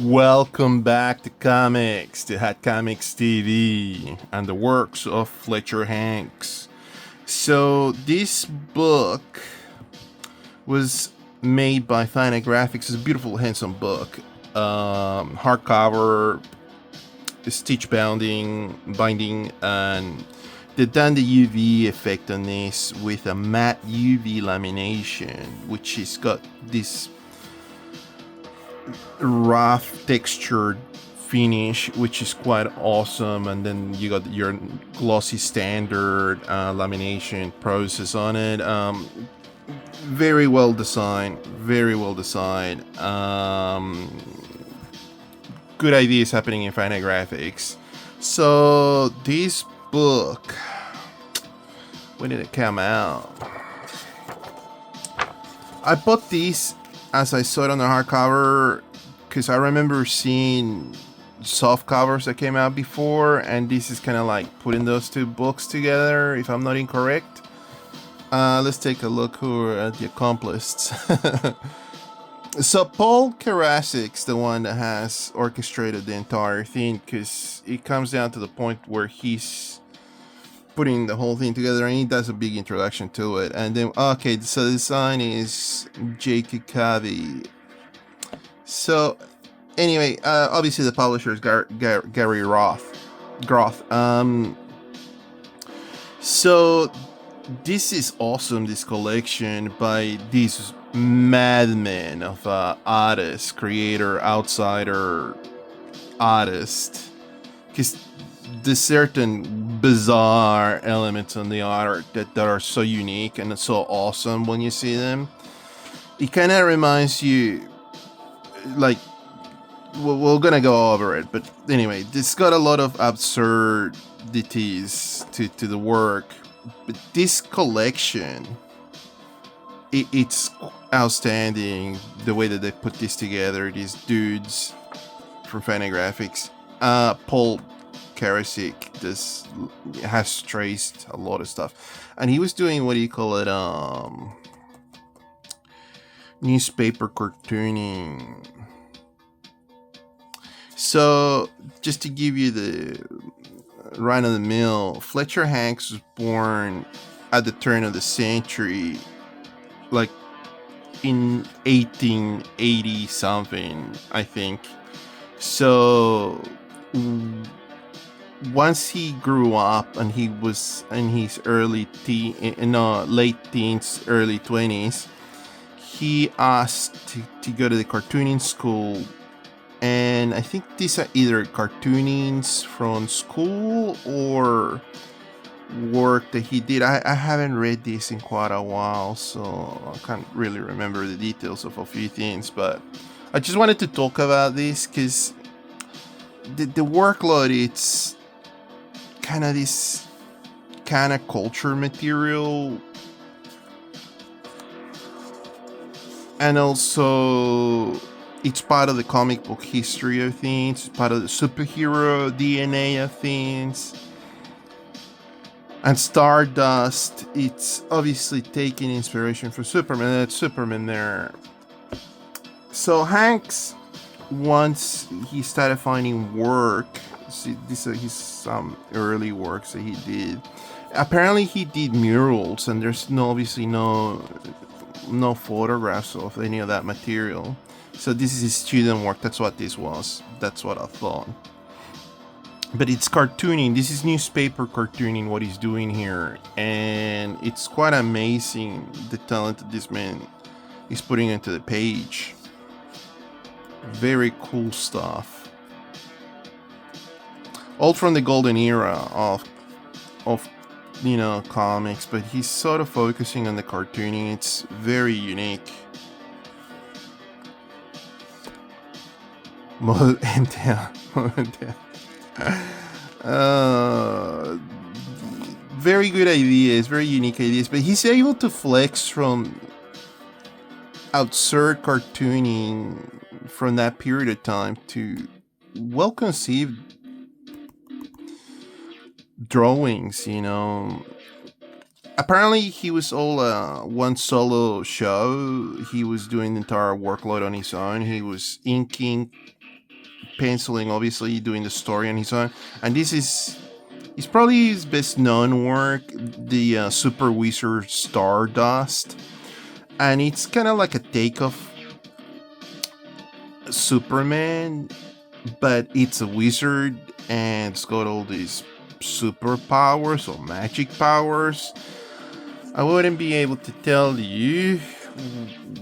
Welcome back to Comics, to Hot Comics TV, and the works of Flecher Hanks. So, this book was made by Fantagraphics. It's a beautiful, handsome book. Hardcover, stitch binding, and they've done the UV effect on this with a matte UV lamination, which has got this rough textured finish, which is quite awesome. And then you got your glossy standard lamination process on it. Very well designed, very well designed. Good ideas happening in Fantagraphics. So this book, when did it come out? I bought these as I saw it on the hardcover because I remember seeing soft covers that came out before, and this is kind of like putting those two books together, if I'm not incorrect. Let's take a look who are the accomplices. So Paul Karasik's the one that has orchestrated the entire thing, because it comes down to the point where he's putting the whole thing together, and he does a big introduction to it. And then, okay, so the design is Jacob Covey. So anyway, obviously the publisher is Gary Groth. So this is awesome, this collection by these madmen of artist, creator, outsider, artist. Because there's certain bizarre elements on the art that are so unique and so awesome when you see them. It kind of reminds you, like, we're gonna go over it, but anyway, it's got a lot of absurdities to the work. But this collection, it's outstanding the way that they put this together. These dudes from Fantagraphics, Paul Karasik has traced a lot of stuff, and he was doing, what do you call it, newspaper cartooning. So just to give you the run of the mill, Flecher Hanks was born at the turn of the century, like in 1880 something, I think. So once he grew up and he was in his late teens, early 20s, he asked to go to the cartooning school. And I think these are either cartoonings from school or work that he did. I haven't read this in quite a while, so I can't really remember the details of a few things. But I just wanted to talk about this because the workload, it's kind of this kind of culture material, and also it's part of the comic book history of things, it's part of the superhero DNA of things. And Stardust, it's obviously taking inspiration from Superman. That's Superman there. So Hanks, once he started finding work, see, these are his early works that he did. Apparently he did murals, and there's obviously no photographs of any of that material. So this is his student work. That's what this was. That's what I thought. But it's cartooning. This is newspaper cartooning, what he's doing here. And it's quite amazing the talent that this man is putting into the page. Very cool stuff. All from the golden era of comics, but he's sort of focusing on the cartooning. It's very unique. Very good ideas, very unique ideas, but he's able to flex from absurd cartooning from that period of time to well-conceived drawings, Apparently he was all one solo show. He was doing the entire workload on his own. He was inking penciling, obviously doing the story on his own. And this is he's probably his best known work, the Super Wizard Stardust, and it's kind of like a take of Superman, but it's a wizard and it's got all these superpowers or magic powers. I wouldn't be able to tell you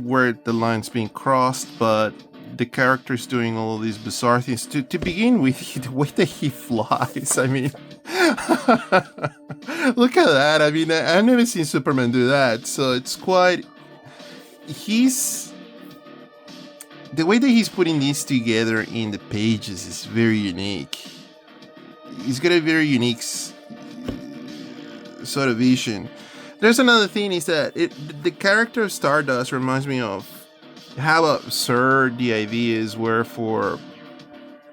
where the line's being crossed, but the character's doing all of these bizarre things. To begin with, the way that he flies, I mean, look at that. I mean, I've never seen Superman do that, so it's quite. The way that he's putting these together in the pages is very unique. He's got a very unique sort of vision. There's another thing is that the character of Stardust reminds me of how absurd the ideas were for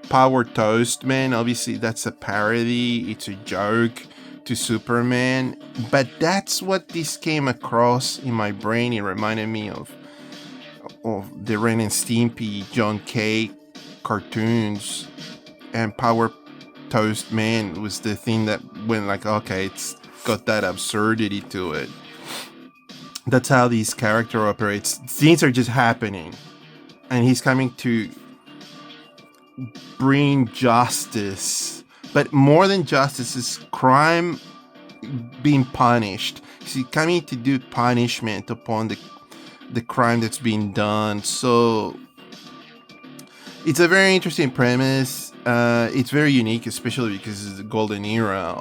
Power Toast Man. Obviously, that's a parody. It's a joke to Superman. But that's what this came across in my brain. It reminded me of the Ren and Stimpy, John Kay cartoons. And Power Toast Man was the thing that went like, okay, it's got that absurdity to it. That's how this character operates. Things are just happening, and he's coming to bring justice, but more than justice is crime being punished. He's coming to do punishment upon the crime that's being done. So it's a very interesting premise. It's very unique, especially because it's the golden era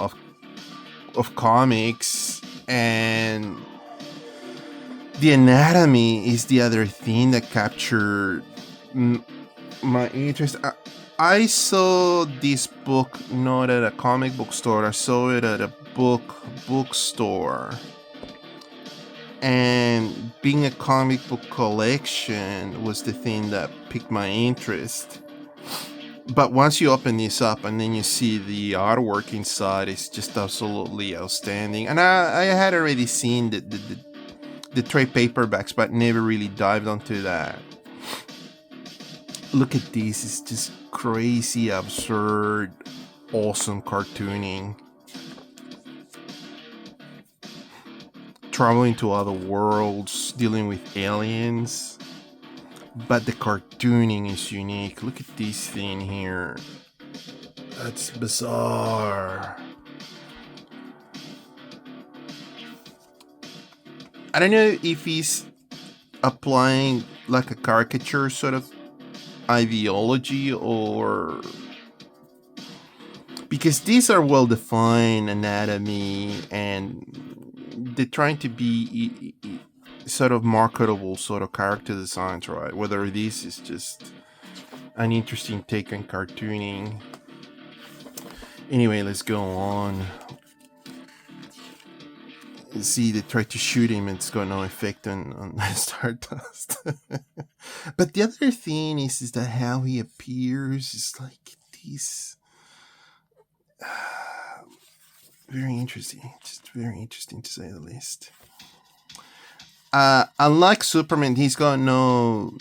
of comics, and the anatomy is the other thing that captured my interest. I saw this book not at a comic book store. I saw it at a bookstore. And being a comic book collection was the thing that piqued my interest. But once you open this up and then you see the artwork inside, it's just absolutely outstanding. And I had already seen the trade paperbacks, but never really dived onto that. Look at this. It's just crazy, absurd, awesome cartooning. Traveling to other worlds, dealing with aliens. But the cartooning is unique. Look at this thing here. That's bizarre. I don't know if he's applying like a caricature sort of ideology, or because these are well-defined anatomy and they're trying to be sort of marketable sort of character designs, right? Whether this is just an interesting take on cartooning. Anyway, let's go on. See, they tried to shoot him and it's got no effect on Stardust. But the other thing is that how he appears is like this. Very interesting. Just very interesting to say the least. Unlike Superman, he's got no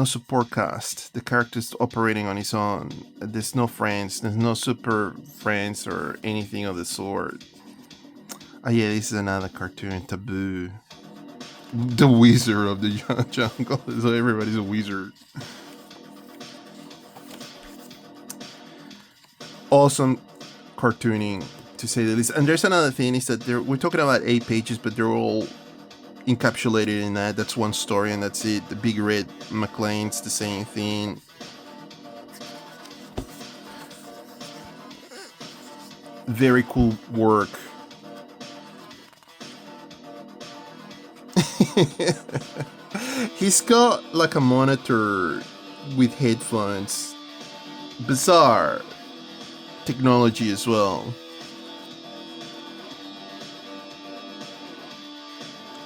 support cast. The character's operating on his own. There's no friends. There's no super friends or anything of the sort. Oh yeah, this is another cartoon, Taboo. The Wizard of the Jungle. So everybody's a wizard. Awesome cartooning, to say the least. And there's another thing is that we're talking about 8 pages, but they're all encapsulated in that. That's one story and that's it. The Big Red McLean's the same thing. Very cool work. He's got like a monitor with headphones. Bizarre technology as well.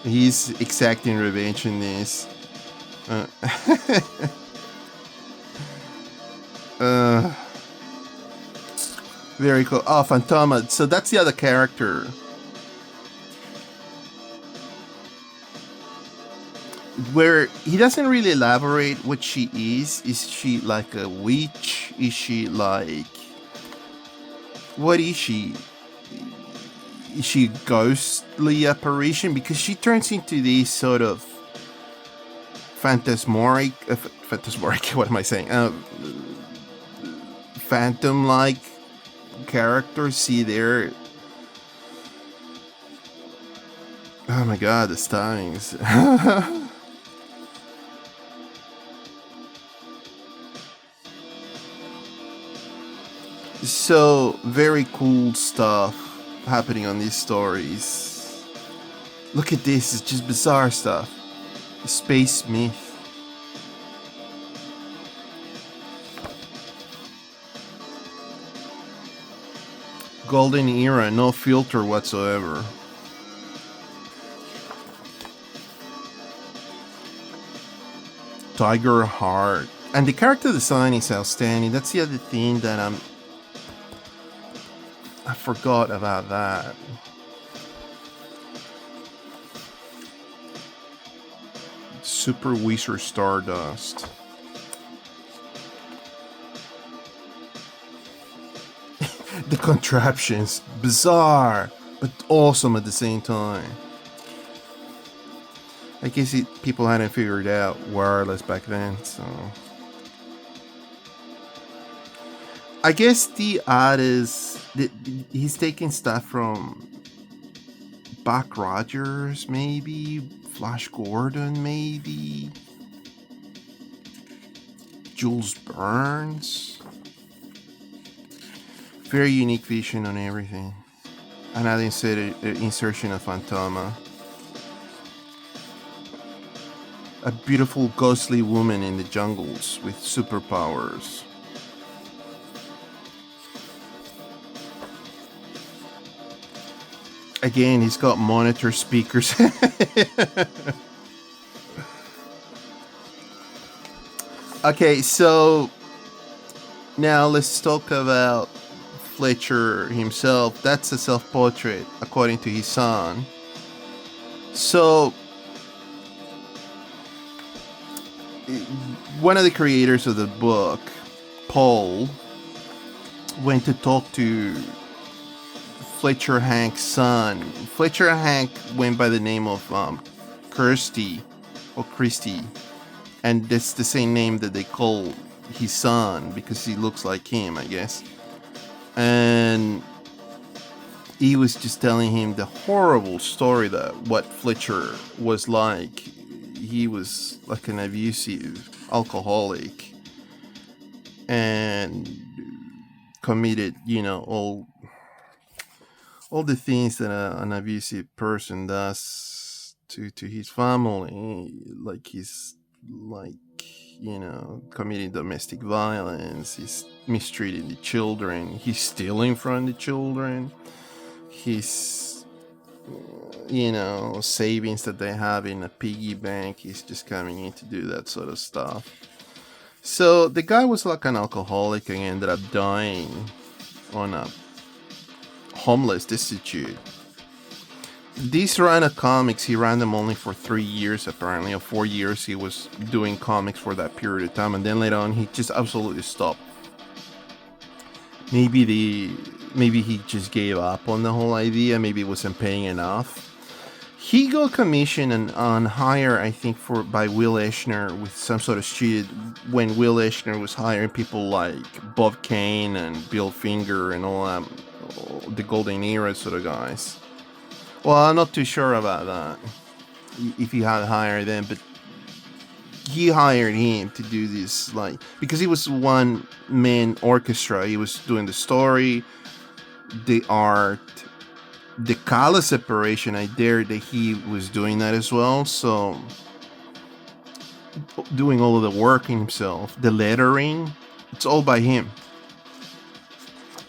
He's exacting revenge in this. Very cool. Oh, Fantomah. So that's the other character. where he doesn't really elaborate what she is. Is she like a witch? Is she like, what is she? Is she a ghostly apparition? Because she turns into this sort of phantasmoric, what am I saying? Phantom-like character. See there. Oh my god, the stylings. So, very cool stuff happening on these stories. Look at this, it's just bizarre stuff. Space myth. Golden era, no filter whatsoever. Tiger Heart. And the character design is outstanding. That's the other thing that I forgot about that. Super Wizard Stardust. The contraptions. Bizarre, but awesome at the same time. I guess people hadn't figured out wireless back then, so... I guess the artist, he's taking stuff from Buck Rogers, maybe, Flash Gordon, maybe, Jules Burns. Very unique vision on everything. Another insertion of Fantomah. A beautiful ghostly woman in the jungles with superpowers. Again, he's got monitor speakers. Okay, so now let's talk about Fletcher himself. That's a self-portrait, according to his son. So, one of the creators of the book, Paul, went to talk to Flecher Hanks' son. Flecher Hank went by the name of Kirsty or Christy, and that's the same name that they call his son because he looks like him, I guess. And he was just telling him the horrible story that what Fletcher was like. He was like an abusive alcoholic and committed, all the things that an abusive person does to his family, like he's committing domestic violence, he's mistreating the children, he's stealing from the children, he's savings that they have in a piggy bank, he's just coming in to do that sort of stuff. So the guy was like an alcoholic and ended up dying on a homeless, destitute. These run of comics, he ran them only for 3 years apparently, or 4 years. He was doing comics for that period of time, and then later on he just absolutely stopped. Maybe he just gave up on the whole idea. Maybe it wasn't paying enough. He got commissioned and on hire, I think, by Will Eisner with some sort of shit when Will Eisner was hiring people like Bob Kane and Bill Finger and all that, the Golden Era sort of guys. Well, I'm not too sure about that, if he had hired them, but he hired him to do this, because he was one-man orchestra. He was doing the story, the art, the color separation. I dare that he was doing that as well. So, doing all of the work himself, the lettering, it's all by him.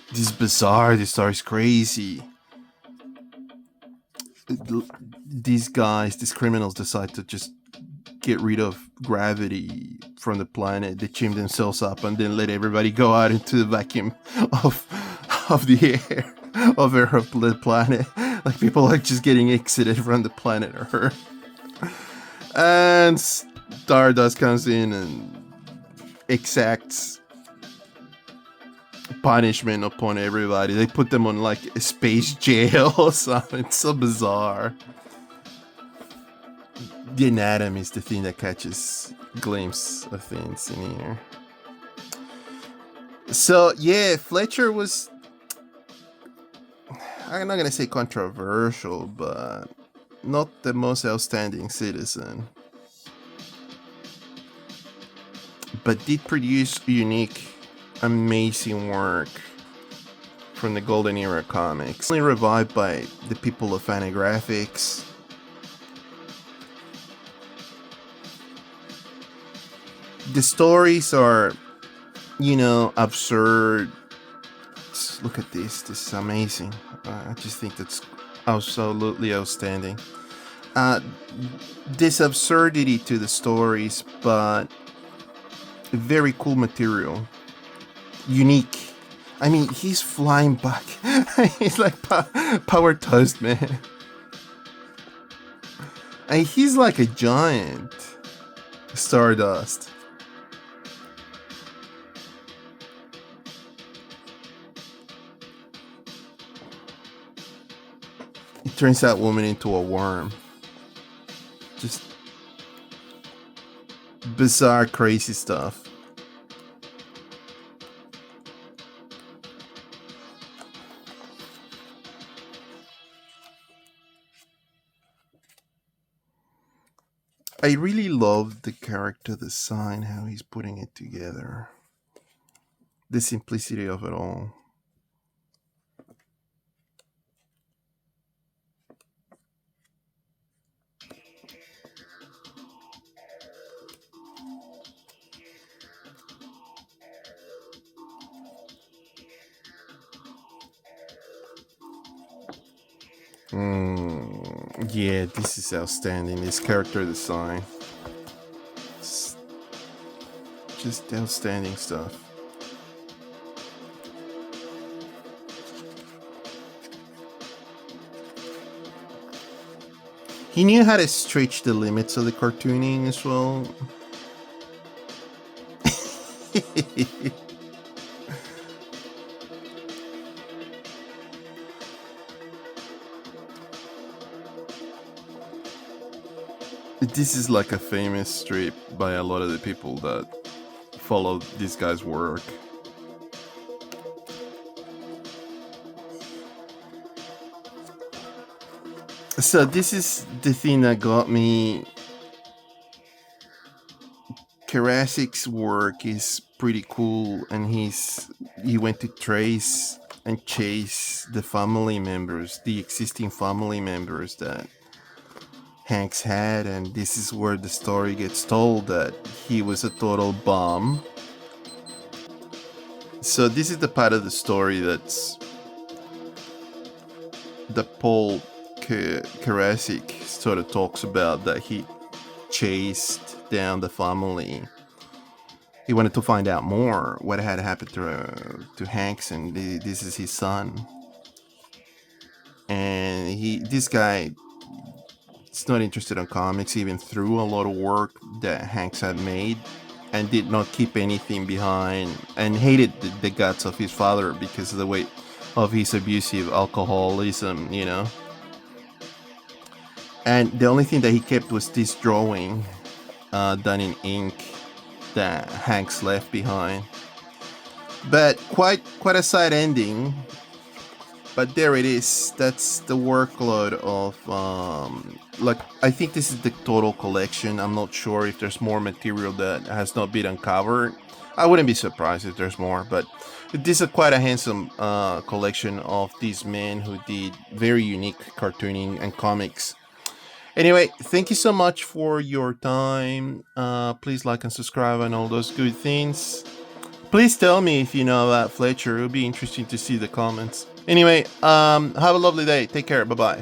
This is bizarre. This story is crazy. These criminals decide to just get rid of gravity from the planet. They chim themselves up and then let everybody go out into the vacuum of the air of the planet. Like people are just getting exited from the planet Earth. And Stardust comes in and exacts punishment upon everybody. They put them on like a space jail or something. It's so bizarre. The anatomy is the thing that catches glimpse of things in here. So yeah, Fletcher was, I'm not gonna say controversial, but not the most outstanding citizen. But did produce unique, amazing work from the Golden Era comics. Only revived by the people of Fantagraphics. The stories are, you know, absurd. Look at this. This is amazing. I just think that's absolutely outstanding. This absurdity to the stories, but very cool material. Unique. I mean, he's flying back. He's like Power Toast, man. And he's like a giant. Stardust. He turns that woman into a worm. Just bizarre, crazy stuff. I really love the character design, how he's putting it together. The simplicity of it all. Yeah, this is outstanding. This character design. It's just outstanding stuff. He knew how to stretch the limits of the cartooning as well. This is like a famous strip by a lot of the people that follow this guy's work. So this is the thing that got me. Karasik's work is pretty cool, and he went to trace and chase the family members, the existing family members that Hanks had, and this is where the story gets told that he was a total bum. So this is the part of the story that's that Paul Karasik sort of talks about, that he chased down the family. He wanted to find out more what had happened to Hanks, and this is his son. And this guy is not interested in comics, even through a lot of work that Hanks had made, and did not keep anything behind, and hated the guts of his father because of the way of his abusive alcoholism, you know. And the only thing that he kept was this drawing done in ink that Hanks left behind. But quite a sad ending. But there it is. That's the workload of I think this is the total collection. I'm not sure if there's more material that has not been uncovered. I wouldn't be surprised if there's more, but this is quite a handsome collection of these men who did very unique cartooning and comics. Anyway, thank you so much for your time. Please like and subscribe and all those good things. Please tell me if you know about Fletcher. It'll be interesting to see the comments. Anyway, have a lovely day. Take care. Bye-bye.